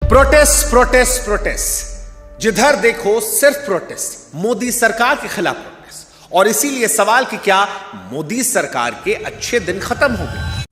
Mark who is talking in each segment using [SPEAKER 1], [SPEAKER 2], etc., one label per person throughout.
[SPEAKER 1] Protest protest protest, जिधर देखो सिर्फ प्रोटेस्ट, मोदी सरकार के खिलाफ प्रोटेस्ट। और इसीलिए सवाल कि क्या मोदी सरकार के अच्छे दिन खत्म हो गए?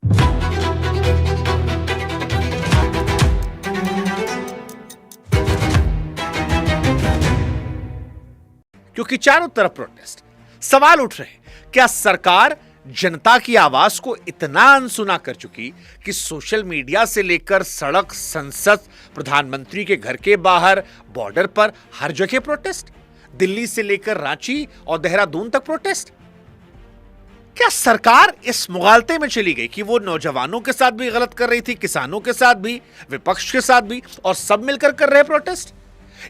[SPEAKER 1] क्योंकि चारों तरफ प्रोटेस्ट, सवाल उठ रहे हैं क्या सरकार जनता की आवाज को इतना अनसुना कर चुकी कि सोशल मीडिया से लेकर सड़क, संसद, प्रधानमंत्री के घर के बाहर, बॉर्डर पर हर जगह प्रोटेस्ट, दिल्ली से लेकर रांची और देहरादून तक प्रोटेस्ट। क्या सरकार इस मुगालते में चली गई कि वो नौजवानों के साथ भी गलत कर रही थी, किसानों के साथ भी, विपक्ष के साथ भी, और सब मिलकर कर रहे प्रोटेस्ट?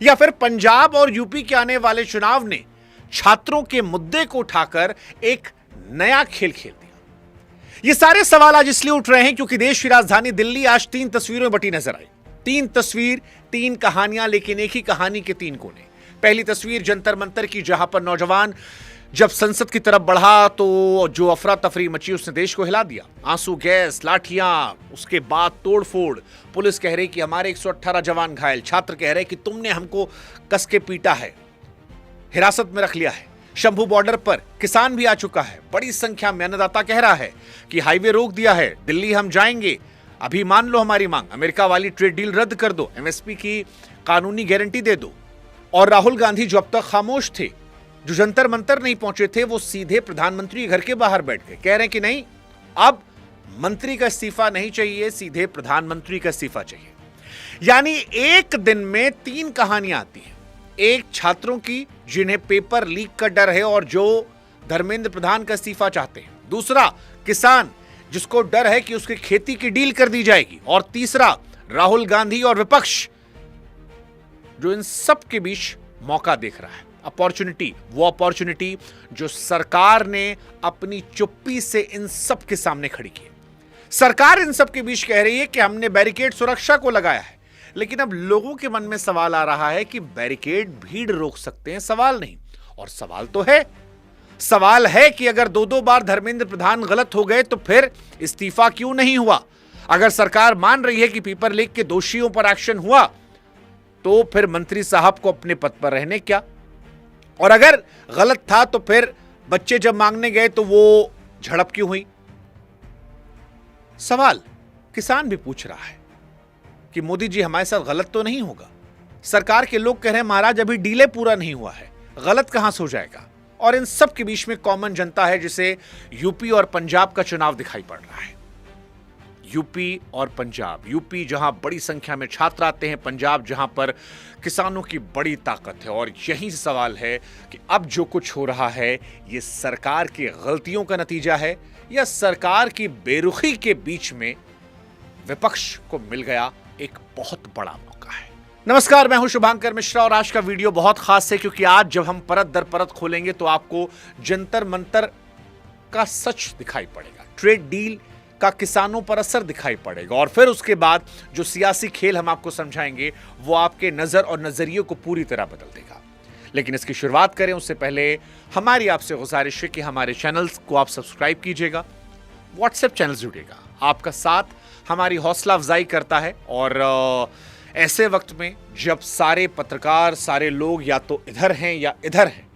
[SPEAKER 1] या फिर पंजाब और यूपी के आने वाले चुनाव ने छात्रों के मुद्दे को उठाकर एक नया खेल खेल दिया? ये सारे सवाल आज इसलिए उठ रहे हैं क्योंकि देश की राजधानी दिल्ली आज 3 तस्वीरों में बटी नजर आई। 3 तस्वीर, 3 कहानियां, लेकिन एक ही कहानी के 3 कोने। पहली तस्वीर जंतर मंतर की, जहां पर नौजवान जब संसद की तरफ बढ़ा तो जो अफरा तफरी मची उसने देश को हिला दिया। आंसू गैस, लाठियां, उसके बाद तोड़फोड़। पुलिस कह रही कि हमारे 118 जवान घायल, छात्र कह रहे कि तुमने हमको कस के पीटा है, हिरासत में रख लिया है। शंभू बॉर्डर पर किसान भी आ चुका है, बड़ी संख्या में अन्नदाता कह रहा है कि हाईवे रोक दिया है, दिल्ली हम जाएंगे, अभी मान लो हमारी मांग, अमेरिका वाली ट्रेड डील रद्द कर दो, एमएसपी की कानूनी गारंटी दे दो। और राहुल गांधी जो अब तक खामोश थे, जो जंतर मंतर नहीं पहुंचे थे, वो सीधे प्रधानमंत्री के घर के बाहर बैठ गए, कह रहे हैं कि नहीं, अब मंत्री का इस्तीफा नहीं चाहिए, सीधे प्रधानमंत्री का इस्तीफा चाहिए। यानी एक दिन में 3 कहानियां आती हैं। एक छात्रों की जिन्हें पेपर लीक का डर है और जो धर्मेंद्र प्रधान का इस्तीफा चाहते हैं। दूसरा किसान जिसको डर है कि उसकी खेती की डील कर दी जाएगी। और तीसरा राहुल गांधी और विपक्ष जो इन सब के बीच मौका देख रहा है, अपॉर्चुनिटी, वो अपॉर्चुनिटी जो सरकार ने अपनी चुप्पी से इन सब के सामने खड़ी की। सरकार इन सब के बीच कह रही है कि हमने बैरिकेड सुरक्षा को लगाया है, लेकिन अब लोगों के मन में सवाल आ रहा है कि बैरिकेड भीड़ रोक सकते हैं, सवाल नहीं। और सवाल तो है, सवाल है कि अगर 2-2 बार धर्मेंद्र प्रधान गलत हो गए तो फिर इस्तीफा क्यों नहीं हुआ? अगर सरकार मान रही है कि पेपर लीक के दोषियों पर एक्शन हुआ तो फिर मंत्री साहब को अपने पद पर रहने क्या? और अगर गलत था तो फिर बच्चे जब मांगने गए तो वो झड़प क्यों हुई? सवाल किसान भी पूछ रहा है कि मोदी जी हमारे साथ गलत तो नहीं होगा? सरकार के लोग कह रहे हैं महाराज अभी डीले पूरा नहीं हुआ है, गलत कहां से हो जाएगा? और इन सब के बीच में कॉमन जनता है जिसे यूपी और पंजाब का चुनाव दिखाई पड़ रहा है। यूपी और पंजाब, यूपी जहां बड़ी संख्या में छात्र आते हैं, पंजाब जहां पर किसानों की बड़ी ताकत है। और यही सवाल है कि अब जो कुछ हो रहा है ये सरकार की गलतियों का नतीजा है या सरकार की बेरुखी के बीच में विपक्ष को मिल गया एक बहुत बड़ा मौका है। नमस्कार, मैं हूं शुभांकर मिश्रा और आज का वीडियो बहुत खास है क्योंकि आज जब हम परत दर परत खोलेंगे तो आपको जंतर मंतर का सच दिखाई पड़ेगा, ट्रेड डील का किसानों पर असर दिखाई पड़ेगा, और फिर उसके बाद जो सियासी खेल हम आपको समझाएंगे वो आपके नजर और नजरिए को पूरी तरह बदल देगा। लेकिन इसकी शुरुआत करें उससे पहले हमारी आपसे गुजारिश है कि हमारे चैनल्स को आप सब्सक्राइब कीजिएगा, व्हाट्सएप चैनल जुड़ेगा, आपका साथ हमारी हौसला अफजाई करता है। और ऐसे वक्त में जब सारे पत्रकार, सारे लोग या तो इधर हैं या इधर हैं,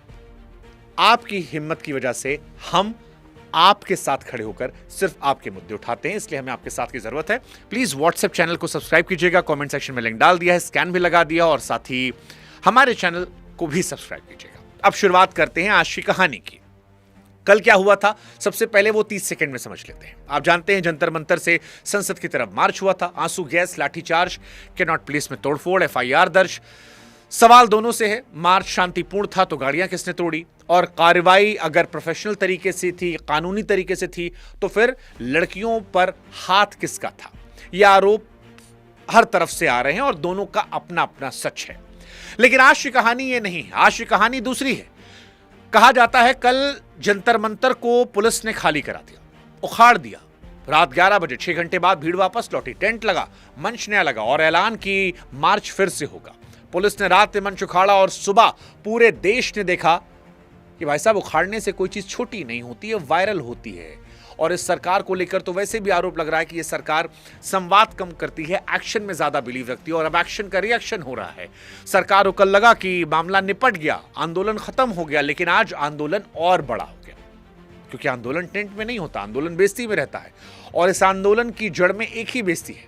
[SPEAKER 1] आपकी हिम्मत की वजह से हम आपके साथ खड़े होकर सिर्फ आपके मुद्दे उठाते हैं, इसलिए हमें आपके साथ की जरूरत है। प्लीज व्हाट्सएप चैनल को सब्सक्राइब कीजिएगा, कमेंट सेक्शन में लिंक डाल दिया है, स्कैन भी लगा दिया, और साथ ही हमारे चैनल को भी सब्सक्राइब कीजिएगा। अब शुरुआत करते हैं आज की कहानी की। कल क्या हुआ था सबसे पहले वो 30 सेकंड में समझ लेते हैं। आप जानते हैं जंतर मंतर से संसद की तरफ मार्च हुआ था, आंसू गैस, लाठीचार्ज, कैनॉट प्लेस में तोड़फोड़, एफआईआर दर्ज। सवाल दोनों से है, मार्च शांतिपूर्ण था तो गाड़ियां किसने तोड़ी? और कार्रवाई अगर प्रोफेशनल तरीके से थी, कानूनी तरीके से थी, तो फिर लड़कियों पर हाथ किसका था? ये आरोप हर तरफ से आ रहे हैं और दोनों का अपना अपना सच है। लेकिन आज की कहानी ये नहीं है, आज की कहानी दूसरी है। कहा जाता है कल जंतर मंतर को पुलिस ने खाली करा दिया, उखाड़ दिया। रात 11 बजे 6 घंटे बाद भीड़ वापस लौटी, टेंट लगा, मंच नया लगा और ऐलान की मार्च फिर से होगा। पुलिस ने रात में मंच उखाड़ा और सुबह पूरे देश ने देखा कि भाई साहब उखाड़ने से कोई चीज छोटी नहीं होती है, वायरल होती है। और इस सरकार को लेकर तो वैसे भी आरोप लग रहा है कि यह सरकार संवाद कम करती है, एक्शन में ज्यादा बिलीव रखती है और अब एक्शन का रिएक्शन हो रहा है। सरकार को कल लगा कि मामला निपट गया, आंदोलन खत्म हो गया, लेकिन आज आंदोलन और बड़ा हो गया, क्योंकि आंदोलन टेंट में नहीं होता, आंदोलन बेइज्जती में रहता है और इस आंदोलन की जड़ में एक ही बेइज्जती है।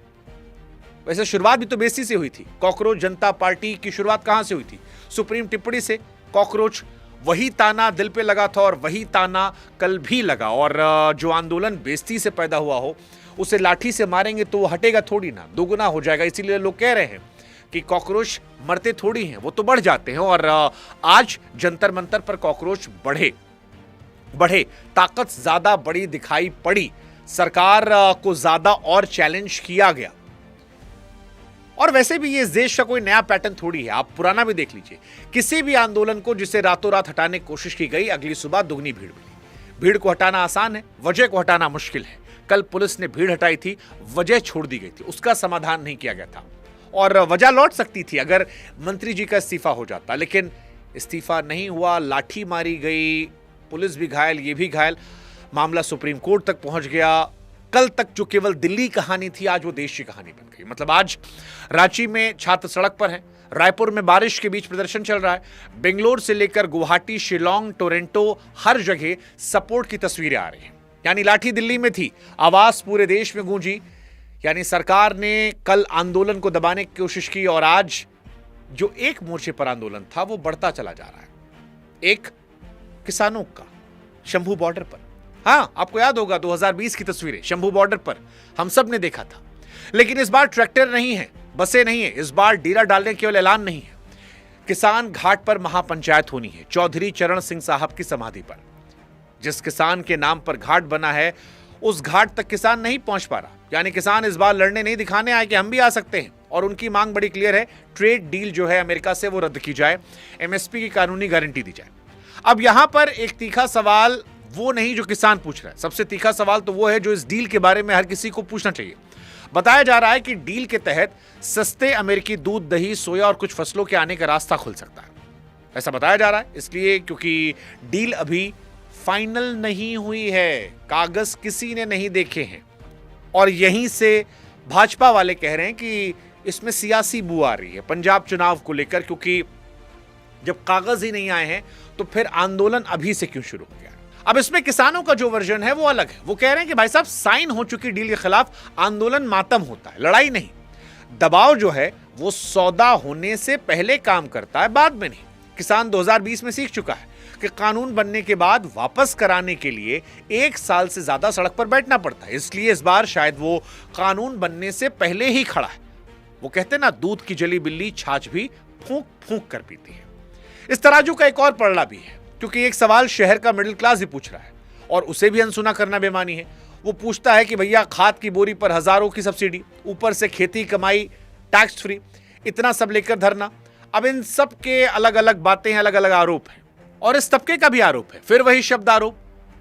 [SPEAKER 1] वैसे शुरुआत भी तो बेइज्जती से हुई थी। कॉकरोच जनता पार्टी की शुरुआत कहां से हुई थी? सुप्रीम टिप्पणी से। कॉकरोच, वही ताना दिल पे लगा था और वही ताना कल भी लगा। और जो आंदोलन बेइज्जती से पैदा हुआ हो उसे लाठी से मारेंगे तो वो हटेगा थोड़ी ना, दोगुना हो जाएगा। इसीलिए लोग कह रहे हैं कि कॉकरोच मरते थोड़ी हैं, वो तो बढ़ जाते हैं। और आज जंतर मंतर पर कॉकरोच बढ़े, ताकत ज्यादा बड़ी दिखाई पड़ी, सरकार को ज्यादा और चैलेंज किया गया। और वैसे भी ये देश का कोई नया पैटर्न थोड़ी है, आप पुराना भी देख लीजिए। किसी भी आंदोलन को जिसे रातों रात हटाने की कोशिश की गई, अगली सुबह दुगनी भीड़ मिली। भीड़ को हटाना आसान है, वजह को हटाना मुश्किल है। कल पुलिस ने भीड़ हटाई थी, वजह छोड़ दी गई थी, उसका समाधान नहीं किया गया था। और वजह लौट सकती थी अगर मंत्री जी का इस्तीफा हो जाता, लेकिन इस्तीफा नहीं हुआ, लाठी मारी गई, पुलिस भी घायल, ये भी घायल, मामला सुप्रीम कोर्ट तक पहुंच गया। कल तक जो केवल दिल्ली कहानी थी, आज वो देश की कहानी बन गई। मतलब आज रांची में छात्र सड़क पर हैं, रायपुर में बारिश के बीच प्रदर्शन चल रहा है, बेंगलोर से लेकर गुवाहाटी, शिलोंग, टोरंटो, हर जगह सपोर्ट की तस्वीरें आ रही हैं। यानी लाठी दिल्ली में थी, आवाज पूरे देश में गूंजी। यानी सरकार ने कल आंदोलन को दबाने की कोशिश की और आज जो एक मोर्चे पर आंदोलन था वो बढ़ता चला जा रहा है। एक किसानों का शंभू बॉर्डर पर, हाँ आपको याद होगा 2020 की तस्वीरें, शंभू बॉर्डर पर हम सब ने देखा था। लेकिन इस बार ट्रैक्टर नहीं है, बसें नहीं है, इस बार डेरा डालने केवल ऐलान नहीं है। किसान घाट पर महापंचायत होनी है, चौधरी चरण सिंह साहब की समाधि पर। जिस किसान के नाम पर घाट बना है उस घाट तक किसान नहीं पहुंच पा रहा। यानी किसान इस बार लड़ने नहीं दिखाने आए कि हम भी आ सकते हैं। और उनकी मांग बड़ी क्लियर है, ट्रेड डील जो है अमेरिका से वो रद्द की जाए, एमएसपी की कानूनी गारंटी दी जाए। अब यहां पर एक तीखा सवाल वो नहीं जो किसान पूछ रहा है, सबसे तीखा सवाल तो वो है जो इस डील के बारे में हर किसी को पूछना चाहिए। बताया जा रहा है कि डील के तहत सस्ते अमेरिकी दूध, दही, सोया और कुछ फसलों के आने का रास्ता खुल सकता है। ऐसा बताया जा रहा है इसलिए क्योंकि डील अभी फाइनल नहीं हुई है, कागज किसी ने नहीं देखे हैं। और यहीं से भाजपा वाले कह रहे हैं कि इसमें सियासी बू आ रही है पंजाब चुनाव को लेकर, क्योंकि जब कागज ही नहीं आए हैं तो फिर आंदोलन अभी से क्यों शुरू हो गया। अब इसमें किसानों का जो वर्जन है वो अलग है। वो कह रहे हैं कि भाई साहब साइन हो चुकी डील के खिलाफ आंदोलन मातम होता है, लड़ाई नहीं। दबाव जो है वो सौदा होने से पहले काम करता है, बाद में नहीं। किसान 2020 में सीख चुका है कि कानून बनने के बाद वापस कराने के लिए 1 साल से ज्यादा सड़क पर बैठना पड़ता है। इसलिए इस बार शायद वो कानून बनने से पहले ही खड़ा है। वो कहते हैं ना, दूध की जली बिल्ली छाछ भी फूंक फूंक कर पीती है। इस तराजू का एक और पलड़ा भी है, क्योंकि एक सवाल शहर का मिडिल क्लास भी पूछ रहा है और उसे भी अनसुना करना बेमानी है। वो पूछता है कि भैया खाद की बोरी पर हजारों की सब्सिडी, ऊपर से खेती कमाई टैक्स फ्री, इतना सब लेकर धरना। अब इन सब के अलग अलग बातें हैं, अलग अलग आरोप हैं और इस तबके का भी आरोप है। फिर वही शब्द आरोप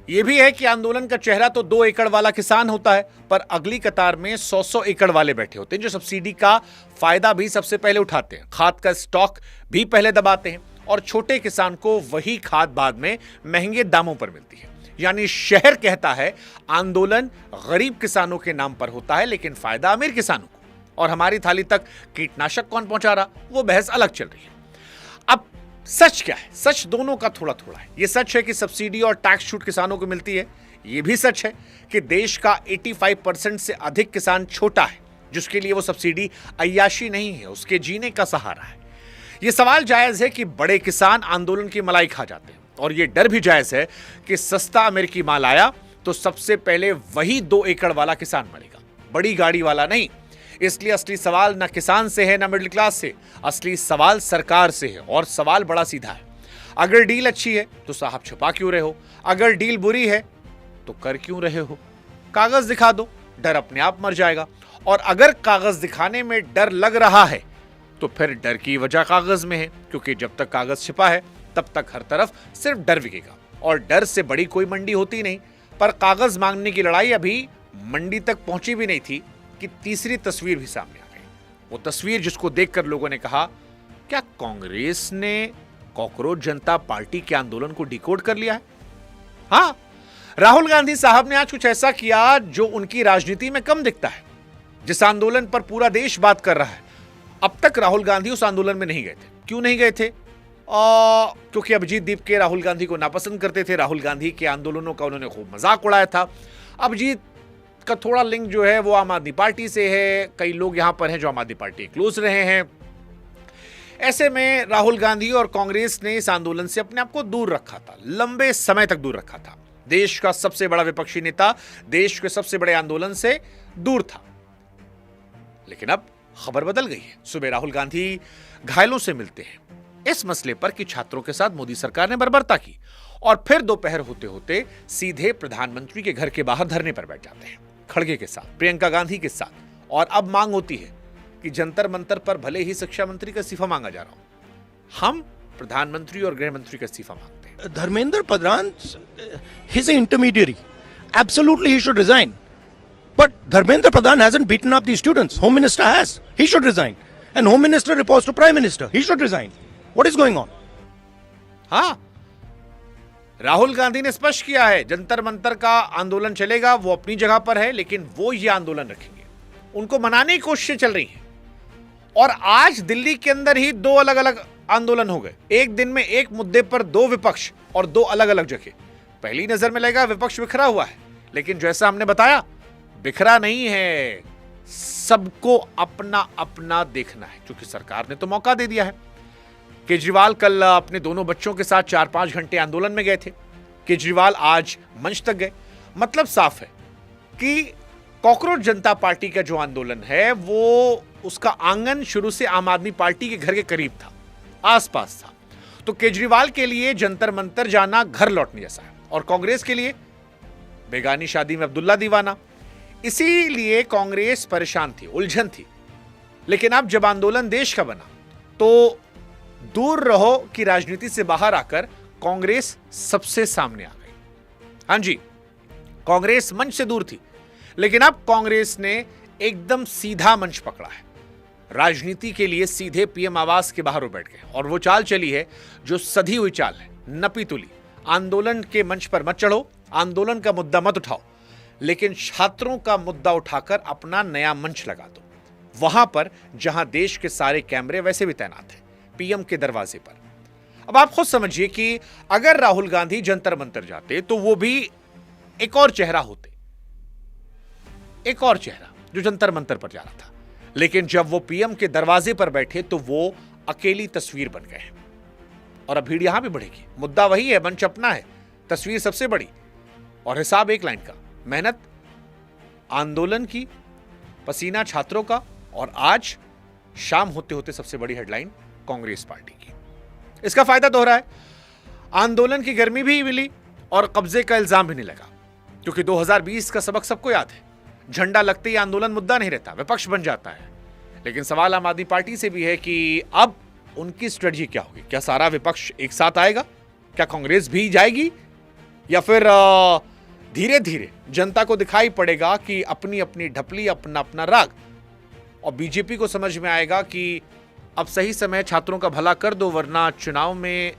[SPEAKER 1] यह भी है कि आंदोलन का चेहरा तो 2 एकड़ वाला किसान होता है, पर अगली कतार में 100-100 एकड़ वाले बैठे होते हैं जो सब्सिडी का फायदा भी सबसे पहले उठाते हैं, खाद का स्टॉक भी पहले दबाते हैं और छोटे किसान को वही खाद बाद में महंगे दामों पर मिलती है। यानी शहर कहता है आंदोलन गरीब किसानों के नाम पर होता है, लेकिन फायदा अमीर किसानों को। और हमारी थाली तक कीटनाशक कौन पहुंचा रहा, वो बहस अलग चल रही है। अब सच क्या है? सच दोनों का थोड़ा थोड़ा है। यह सच है कि सब्सिडी और टैक्स छूट किसानों को मिलती है। यह भी सच है कि देश का 85% से अधिक किसान छोटा है, जिसके लिए वो सब्सिडी अय्याशी नहीं है, उसके जीने का सहारा है। यह सवाल जायज है कि बड़े किसान आंदोलन की मलाई खा जाते हैं, और यह डर भी जायज है कि सस्ता अमेरिकी माल आया तो सबसे पहले वही 2 एकड़ वाला किसान मरेगा, बड़ी गाड़ी वाला नहीं। इसलिए असली सवाल ना किसान से है ना मिडिल क्लास से, असली सवाल सरकार से है। और सवाल बड़ा सीधा है, अगर डील अच्छी है तो साहब छुपा क्यों रहे हो? अगर डील बुरी है तो कर क्यों रहे हो? कागज दिखा दो, डर अपने आप मर जाएगा। और अगर कागज दिखाने में डर लग रहा है तो फिर डर की वजह कागज में है, क्योंकि जब तक कागज छिपा है तब तक हर तरफ सिर्फ डर बिकेगा और डर से बड़ी कोई मंडी होती नहीं। पर कागज मांगने की लड़ाई अभी मंडी तक पहुंची भी नहीं थी कि तीसरी तस्वीर भी सामने आ गई। वो तस्वीर जिसको देखकर लोगों ने कहा, क्या कांग्रेस ने कॉकरोच जनता पार्टी के आंदोलन को डिकोड कर लिया है? हाँ, राहुल गांधी साहब ने आज कुछ ऐसा किया जो उनकी राजनीति में कम दिखता है। जिस आंदोलन पर पूरा देश बात कर रहा है, अब तक राहुल गांधी उस आंदोलन में नहीं गए थे। क्यों नहीं गए थे? क्योंकि अभिजीत दीप के राहुल गांधी को नापसंद करते थे। राहुल गांधी के आंदोलनों का उन्होंने खूब मजाक उड़ाया था। अभिजीत का थोड़ा लिंक जो है वो आम आदमी पार्टी से है। कई लोग यहां पर हैं जो आम आदमी पार्टी के क्लोज रहे हैं। ऐसे में राहुल गांधी और कांग्रेस ने इस आंदोलन से अपने आप को दूर रखा था, लंबे समय तक दूर रखा था। देश का सबसे बड़ा विपक्षी नेता देश के सबसे बड़े आंदोलन से दूर था। लेकिन अब खबर बदल गई है। सुबह राहुल गांधी घायलों से मिलते हैं इस मसले पर कि छात्रों के साथ मोदी सरकार ने बर्बरता की, और फिर दोपहर होते होते सीधे प्रधानमंत्री के घर के बाहर धरने पर बैठ जाते हैं, खड़गे के साथ, प्रियंका गांधी के साथ। और अब मांग होती है कि जंतर मंतर पर भले ही शिक्षा मंत्री का इस्तीफा मांगा जा रहा हो, हम प्रधानमंत्री और गृह मंत्री का इस्तीफा मांगते हैं।
[SPEAKER 2] Dharmendra Pradhan, he's an intermediary. Absolutely, he should resign. But Dharmendra Pradhan hasn't beaten up the students. Home Minister has. He should resign. And Home Minister reports to Prime Minister. He should resign. What is going on?
[SPEAKER 1] हाँ, राहुल गांधी ने स्पष्ट किया है जंतर मंतर का आंदोलन चलेगा, वो अपनी जगह पर है, लेकिन वो ये आंदोलन रखेंगे। उनको मनाने की कोशिशें चल रही हैं। और आज दिल्ली के अंदर ही दो अलग अलग आंदोलन हो गए। एक दिन में एक मुद्दे पर दो विपक्ष और दो अलग अलग जगह। पहली नजर में लगेगा विपक्ष बिखरा हुआ है, लेकिन जैसा हमने बताया बिखरा नहीं है। सबको अपना अपना देखना है, क्योंकि सरकार ने तो मौका दे दिया है। केजरीवाल कल अपने दोनों बच्चों के साथ 4-5 घंटे आंदोलन में गए थे। केजरीवाल आज मंच तक गए। मतलब साफ है कि कॉकरोच जनता पार्टी का जो आंदोलन है वो उसका आंगन शुरू से आम आदमी पार्टी के घर के करीब था, आसपास था। तो केजरीवाल के लिए जंतर मंतर जाना घर लौटने जैसा है, और कांग्रेस के लिए बेगानी शादी में अब्दुल्ला दीवाना। इसीलिए कांग्रेस परेशान थी, उलझन थी। लेकिन अब जब आंदोलन देश का बना तो दूर रहो कि राजनीति से बाहर आकर कांग्रेस सबसे सामने आ गई। हां जी, कांग्रेस मंच से दूर थी, लेकिन अब कांग्रेस ने एकदम सीधा मंच पकड़ा है। राजनीति के लिए सीधे पीएम आवास के बाहर बैठ गए, और वो चाल चली है जो सधी हुई चाल है, नपी तुली। आंदोलन के मंच पर मत चढ़ो, आंदोलन का मुद्दा मत उठाओ, लेकिन छात्रों का मुद्दा उठाकर अपना नया मंच लगा दो, वहां पर जहां देश के सारे कैमरे वैसे भी तैनात हैं, पीएम के दरवाजे पर। अब आप खुद समझिए कि अगर राहुल गांधी जंतर मंतर जाते तो वो भी एक और चेहरा होते, एक और चेहरा जो जंतर मंतर पर जा रहा था। लेकिन जब वो पीएम के दरवाजे पर बैठे तो वो अकेली तस्वीर बन गए। और अब भीड़ यहां भी बढ़ेगी। मुद्दा वही है, मंच अपना है, तस्वीर सबसे बड़ी, और हिसाब एक लाइन का, मेहनत आंदोलन की, पसीना छात्रों का, और आज शाम होते होते सबसे बड़ी हेडलाइन कांग्रेस पार्टी की। इसका फायदा दोहरा है। आंदोलन की गर्मी भी मिली और कब्जे का इल्जाम भी नहीं लगा, क्योंकि 2020 का सबक सबको याद है। झंडा लगते ही आंदोलन मुद्दा नहीं रहता, विपक्ष बन जाता है। लेकिन सवाल आम आदमी पार्टी से भी है कि अब उनकी स्ट्रेटजी क्या होगी। क्या सारा विपक्ष एक साथ आएगा? क्या कांग्रेस भी जाएगी? या फिर धीरे धीरे जनता को दिखाई पड़ेगा कि अपनी अपनी ढपली, अपना अपना राग, और बीजेपी को समझ में आएगा कि अब सही समय छात्रों का भला कर दो, वरना चुनाव में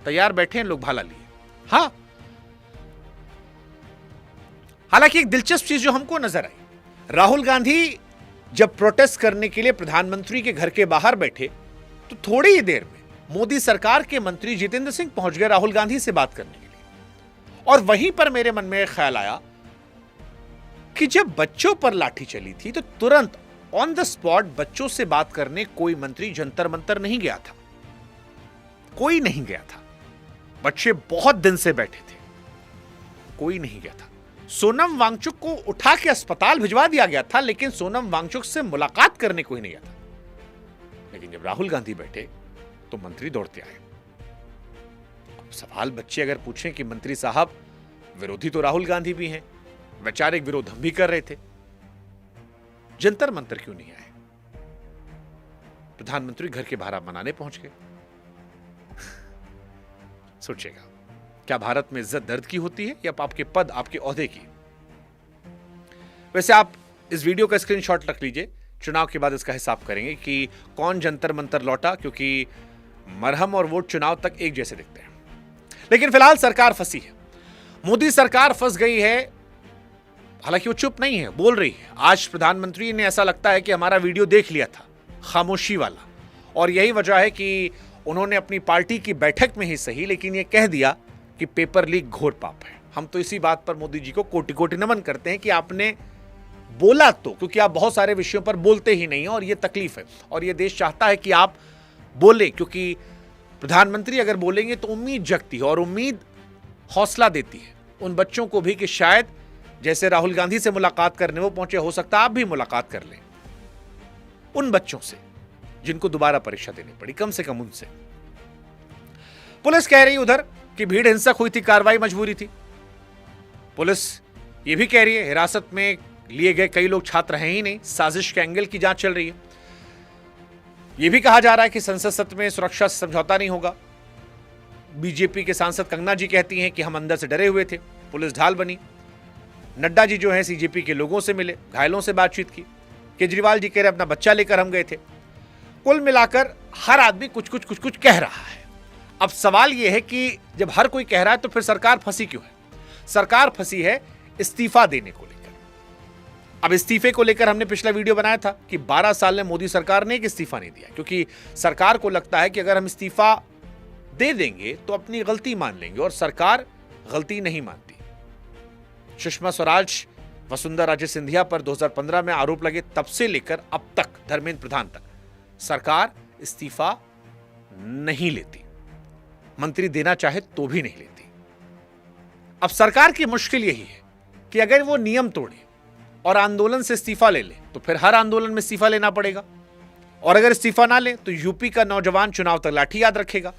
[SPEAKER 1] तैयार बैठे हैं लोग भाला लिए। हां, हालांकि एक दिलचस्प चीज जो हमको नजर आई, राहुल गांधी जब प्रोटेस्ट करने के लिए प्रधानमंत्री के घर के बाहर बैठे तो थोड़ी ही देर में मोदी सरकार के मंत्री जितेंद्र सिंह पहुंच गए राहुल गांधी से बात करने के लिए। और वहीं पर मेरे मन में एक ख्याल आया कि जब बच्चों पर लाठी चली थी तो तुरंत ऑन द स्पॉट बच्चों से बात करने कोई मंत्री जंतर मंतर नहीं गया था, कोई नहीं गया था। बच्चे बहुत दिन से बैठे थे, कोई नहीं गया था। सोनम वांगचुक को उठा के अस्पताल भिजवा दिया गया था, लेकिन सोनम वांगचुक से मुलाकात करने कोई नहीं गया था। लेकिन जब राहुल गांधी बैठे तो मंत्री दौड़ते आए। अब सवाल बच्चे अगर पूछें कि मंत्री साहब, विरोधी तो राहुल गांधी भी हैं, वैचारिक विरोध हम भी कर रहे थे, जंतर मंतर क्यों नहीं आए? प्रधानमंत्री घर के बाहर आप मनाने पहुंच गए। सोचिएगा, क्या भारत में इज्जत दर्द की होती है या आपके पद, आपके ओहदे की? वैसे आप इस वीडियो का स्क्रीनशॉट रख लीजिए, चुनाव के बाद इसका हिसाब करेंगे कि कौन जंतर मंतर लौटा, क्योंकि मरहम और वोट चुनाव तक एक जैसे दिखते हैं। लेकिन फिलहाल सरकार फंसी है। मोदी सरकार फंस गई है। हालांकि वो चुप नहीं है, बोल रही है। आज प्रधानमंत्री ने ऐसा लगता है कि हमारा वीडियो देख लिया था, खामोशी वाला, और यही वजह है कि उन्होंने अपनी पार्टी की बैठक में ही सही, लेकिन ये कह दिया कि पेपर लीक घोर पाप है। हम तो इसी बात पर मोदी जी को कोटि कोटि नमन करते हैं कि आपने बोला तो, क्योंकि आप बहुत सारे विषयों पर बोलते ही नहीं हैं और ये तकलीफ है, और ये देश चाहता है कि आप बोले, क्योंकि प्रधानमंत्री अगर बोलेंगे तो उम्मीद जगती है, और उम्मीद हौसला देती है उन बच्चों को भी कि शायद जैसे राहुल गांधी से मुलाकात करने वो पहुंचे, हो सकता है आप भी मुलाकात कर लें उन बच्चों से जिनको दोबारा परीक्षा देनी पड़ी, कम से कम उनसे। पुलिस कह रही उधर कि भीड़ हिंसक हुई थी, कार्रवाई मजबूरी थी। पुलिस ये भी कह रही है हिरासत में लिए गए कई लोग छात्र हैं ही नहीं, साजिश के एंगल की जांच चल रही है। यह भी कहा जा रहा है कि संसद सत्र में सुरक्षा से समझौता नहीं होगा। बीजेपी के सांसद कंगना जी कहती हैं कि हम अंदर से डरे हुए थे, पुलिस ढाल बनी। नड्डा जी जो है सीजेपी के लोगों से मिले, घायलों से बातचीत की। केजरीवाल जी कह रहे अपना बच्चा लेकर हम गए थे। कुल मिलाकर हर आदमी कुछ कुछ कह रहा है। अब सवाल यह है कि जब हर कोई कह रहा है तो फिर सरकार फंसी क्यों है? सरकार फंसी है इस्तीफा देने को लेकर। अब इस्तीफे को लेकर हमने पिछला वीडियो बनाया था कि 12 साल में मोदी सरकार ने एक इस्तीफा नहीं दिया, क्योंकि सरकार को लगता है कि अगर हम इस्तीफा दे देंगे तो अपनी गलती मान लेंगे, और सरकार गलती नहीं मानती। सुषमा स्वराज, वसुंधरा राजे सिंधिया पर 2015 में आरोप लगे, तब से लेकर अब तक धर्मेंद्र प्रधान तक सरकार इस्तीफा नहीं लेती, मंत्री देना चाहे तो भी नहीं लेती। अब सरकार की मुश्किल यही है कि अगर वो नियम तोड़े और आंदोलन से इस्तीफा ले ले तो फिर हर आंदोलन में इस्तीफा लेना पड़ेगा, और अगर इस्तीफा ना ले तो यूपी का नौजवान चुनाव तक लाठी याद रखेगा।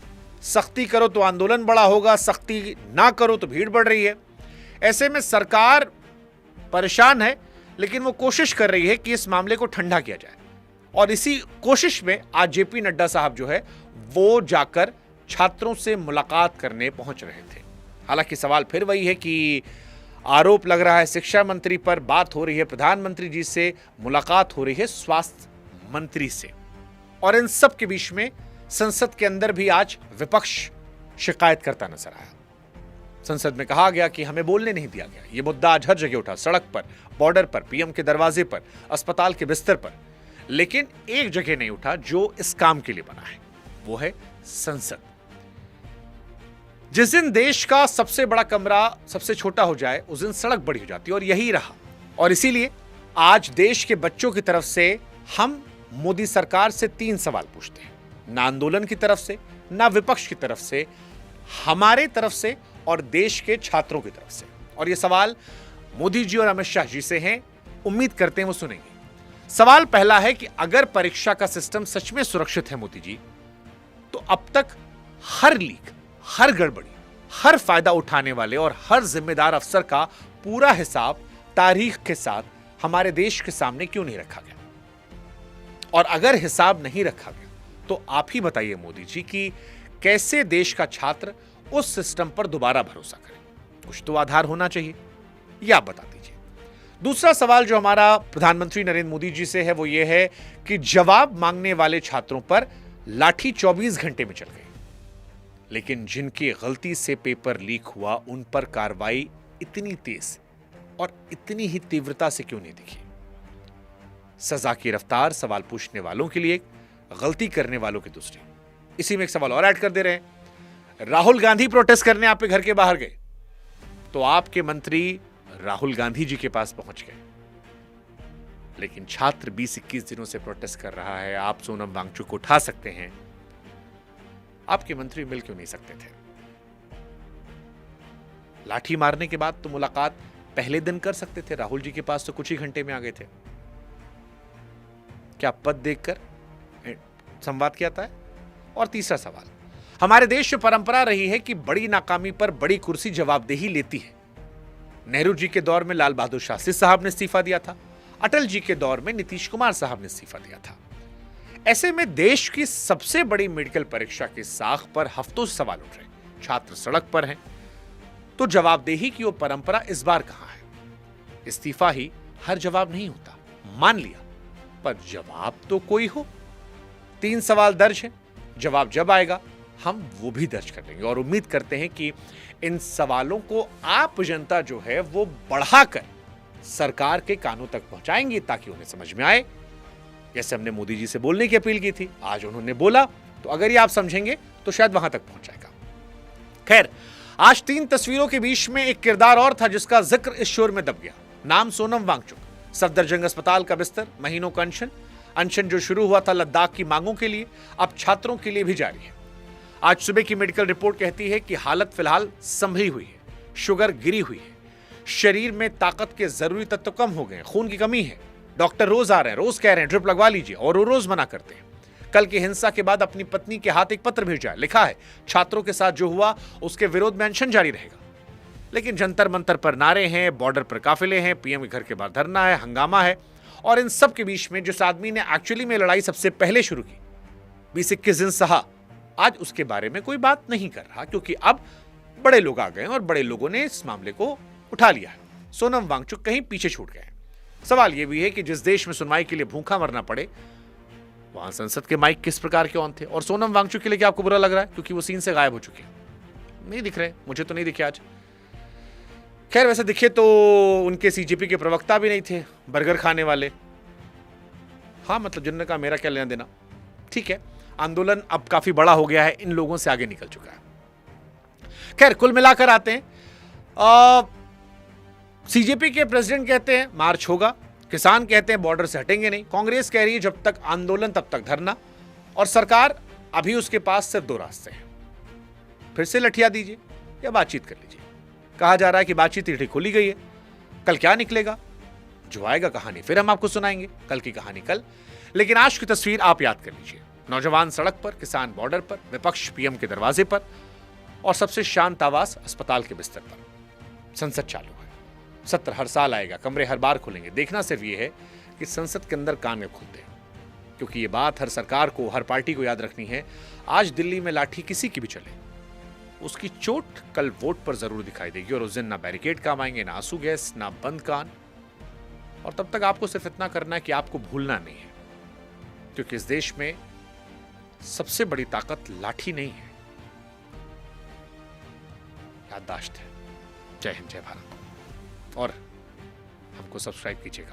[SPEAKER 1] सख्ती करो तो आंदोलन बड़ा होगा, सख्ती ना करो तो भीड़ बढ़ रही है। ऐसे में सरकार परेशान है, लेकिन वो कोशिश कर रही है कि इस मामले को ठंडा किया जाए, और इसी कोशिश में आज जेपी नड्डा साहब जो है वो जाकर छात्रों से मुलाकात करने पहुंच रहे थे। हालांकि सवाल फिर वही है कि आरोप लग रहा है शिक्षा मंत्री पर, बात हो रही है प्रधानमंत्री जी से, मुलाकात हो रही है स्वास्थ्य मंत्री से, और इन सब के बीच में संसद के अंदर भी आज विपक्ष शिकायत करता नजर आया। संसद में कहा गया कि हमें बोलने नहीं दिया गया। यह मुद्दा आज हर जगह उठा, सड़क पर, बॉर्डर पर, पीएम के दरवाजे पर, अस्पताल के बिस्तर पर, लेकिन एक जगह नहीं उठा जो इस काम के लिए बना है, वो है संसद। जिस दिन देश का सबसे बड़ा कमरा सबसे छोटा हो जाए उस दिन सड़क बड़ी हो जाती है, और यही रहा। और इसीलिए आज देश के बच्चों की तरफ से हम मोदी सरकार से 3 सवाल पूछते हैं, ना आंदोलन की तरफ से, ना विपक्ष की तरफ से, हमारे तरफ से और देश के छात्रों की तरफ से। और ये सवाल मोदी जी और अमित शाह जी से हैं, उम्मीद करते हैं वो सुनेंगे। सवाल पहला है कि अगर परीक्षा का सिस्टम सच में सुरक्षित है मोदी जी, तो अब तक हर लीक, हर गड़बड़ी, हर फायदा उठाने वाले और हर जिम्मेदार अफसर का पूरा हिसाब तारीख के साथ हमारे देश के सामने क्यों नहीं रखा गया? और अगर हिसाब नहीं रखा गया तो आप ही बताइए मोदी जी कि कैसे देश का छात्र उस सिस्टम पर दोबारा भरोसा करे? कुछ तो आधार होना चाहिए, ये आप बता दीजिए। दूसरा सवाल जो हमारा प्रधानमंत्री नरेंद्र मोदी जी से है वो ये है कि जवाब मांगने वाले छात्रों पर लाठी 24 घंटे में चल गई, लेकिन जिनकी गलती से पेपर लीक हुआ उन पर कार्रवाई इतनी तेज और इतनी ही तीव्रता से क्यों नहीं दिखी? सजा की रफ्तार सवाल पूछने वालों के लिए, गलती करने वालों की दूसरी। इसी में एक सवाल और ऐड कर दे रहे हैं। राहुल गांधी प्रोटेस्ट करने आपके घर के बाहर गए तो आपके मंत्री राहुल गांधी जी के पास पहुंच गए, लेकिन छात्र 20-21 दिनों से प्रोटेस्ट कर रहा है, आप सोनम वांगचुक को उठा सकते हैं, आपके मंत्री मिल क्यों नहीं सकते थे? लाठी मारने के बाद तो मुलाकात पहले दिन कर सकते थे, राहुल जी के पास तो कुछ ही घंटे में आ गए थे। क्या पद देखकर संवाद किया था? और तीसरा सवाल, हमारे देश में परंपरा रही है कि बड़ी नाकामी पर बड़ी कुर्सी जवाबदेही लेती है। नेहरू जी के दौर में लाल बहादुर शास्त्री साहब ने इस्तीफा दिया था, अटल जी के दौर में नीतीश कुमार साहब ने इस्तीफा दिया था। ऐसे में देश की सबसे बड़ी मेडिकल परीक्षा की साख पर हफ्तों से सवाल उठ रहे, छात्र सड़क पर हैं, तो जवाबदेही की वो परंपरा इस बार कहां है? इस्तीफा ही हर जवाब नहीं होता, मान लिया, पर जवाब तो कोई हो। 3 सवाल दर्ज है, जवाब जब आएगा हम वो भी दर्ज कर लेंगे और उम्मीद करते हैं कि इन सवालों को आप जनता जो है वो बढ़ाकर सरकार के कानों तक पहुंचाएंगी ताकि उन्हें समझ में आए। जैसे हमने मोदी जी से बोलने की अपील की थी, आज उन्होंने बोला, तो अगर ये आप समझेंगे तो शायद वहां तक पहुंच जाएगा। खैर, आज 3 तस्वीरों के बीच में एक किरदार और था जिसका जिक्र इस शोर में दब गया। नाम सोनम वांगचुक। सफदरजंग अस्पताल का बिस्तर, महीनों का अनशन जो शुरू हुआ था लद्दाख की मांगों के लिए, अब छात्रों के लिए भी जारी है। आज सुबह की मेडिकल रिपोर्ट कहती है कि हालत फिलहाल संभली हुई है, शुगर गिरी हुई है, शरीर में ताकत के जरूरी तत्व कम हो गए, खून की कमी है। डॉक्टर रोज आ रहे हैं, रोज कह रहे हैं ड्रिप लगवा लीजिए, और वो रोज मना करते हैं। कल की हिंसा के बाद अपनी पत्नी के हाथ एक पत्र भेजा है, लिखा है छात्रों के साथ जो हुआ उसके विरोध में अनशन जारी रहेगा। लेकिन जंतर मंतर पर नारे हैं, बॉर्डर पर काफिले हैं, पीएम के घर के बाहर धरना है, हंगामा है, और इन सब के बीच में जिस आदमी ने एक्चुअली में लड़ाई सबसे पहले शुरू की, 20-21 दिन सहा, आज उसके बारे में कोई बात नहीं कर रहा, क्योंकि अब बड़े लोग आ गए और बड़े लोगों ने इस मामले को उठा लिया है। सोनम वांगचुक कहीं पीछे छूट गए। सवाल यह भी है कि जिस देश में सुनवाई के लिए भूखा मरना पड़े, वहां संसद के माइक किस प्रकार के ऑन थे? और सोनम वांगचुक के लिए क्या आपको बुरा लग रहा है क्योंकि वो सीन से गायब हो चुके हैं? नहीं दिख रहे, मुझे तो नहीं दिखे आज। खैर, वैसे दिखे तो उनके सीजेपी के प्रवक्ता भी नहीं थे, बर्गर खाने वाले। हाँ, मतलब जिन्होंने कहा मेरा क्या लेना देना। ठीक है, आंदोलन अब काफी बड़ा हो गया है, इन लोगों से आगे निकल चुका है। खैर, कुल मिलाकर आते हैं, सीजेपी के प्रेसिडेंट कहते हैं मार्च होगा, किसान कहते हैं बॉर्डर से हटेंगे नहीं, कांग्रेस कह रही है जब तक आंदोलन तब तक धरना, और सरकार अभी उसके पास सिर्फ 2 रास्ते हैं, फिर से लठिया दीजिए या बातचीत कर लीजिए। कहा जा रहा है कि बातचीत इतनी खोली गई है, कल क्या निकलेगा, जो आएगा कहानी फिर हम आपको सुनाएंगे, कल की कहानी कल। लेकिन आज की तस्वीर आप याद कर लीजिए, नौजवान सड़क पर, किसान बॉर्डर पर, विपक्ष पीएम के दरवाजे पर, और सबसे शांत आवाज अस्पताल के बिस्तर पर। संसद चालू है, सत्र हर साल आएगा, कमरे हर बार खुलेंगे। देखना सिर्फ ये है कि संसद के अंदर कान में खुलते हैं, क्योंकि ये बात हर सरकार को, हर पार्टी को याद रखनी है। आज दिल्ली में लाठी किसी की भी चले, उसकी चोट कल वोट पर जरूर दिखाई देगी, और उस दिन ना बैरिकेड काम आएंगे, ना आंसू गैस, ना बंद कान। और तब तक आपको सिर्फ इतना करना है कि आपको भूलना नहीं है, क्योंकि इस देश में सबसे बड़ी ताकत लाठी नहीं है, याददाश्त है। जय हिंद, जय भारत, और हमको सब्सक्राइब कीजिएगा।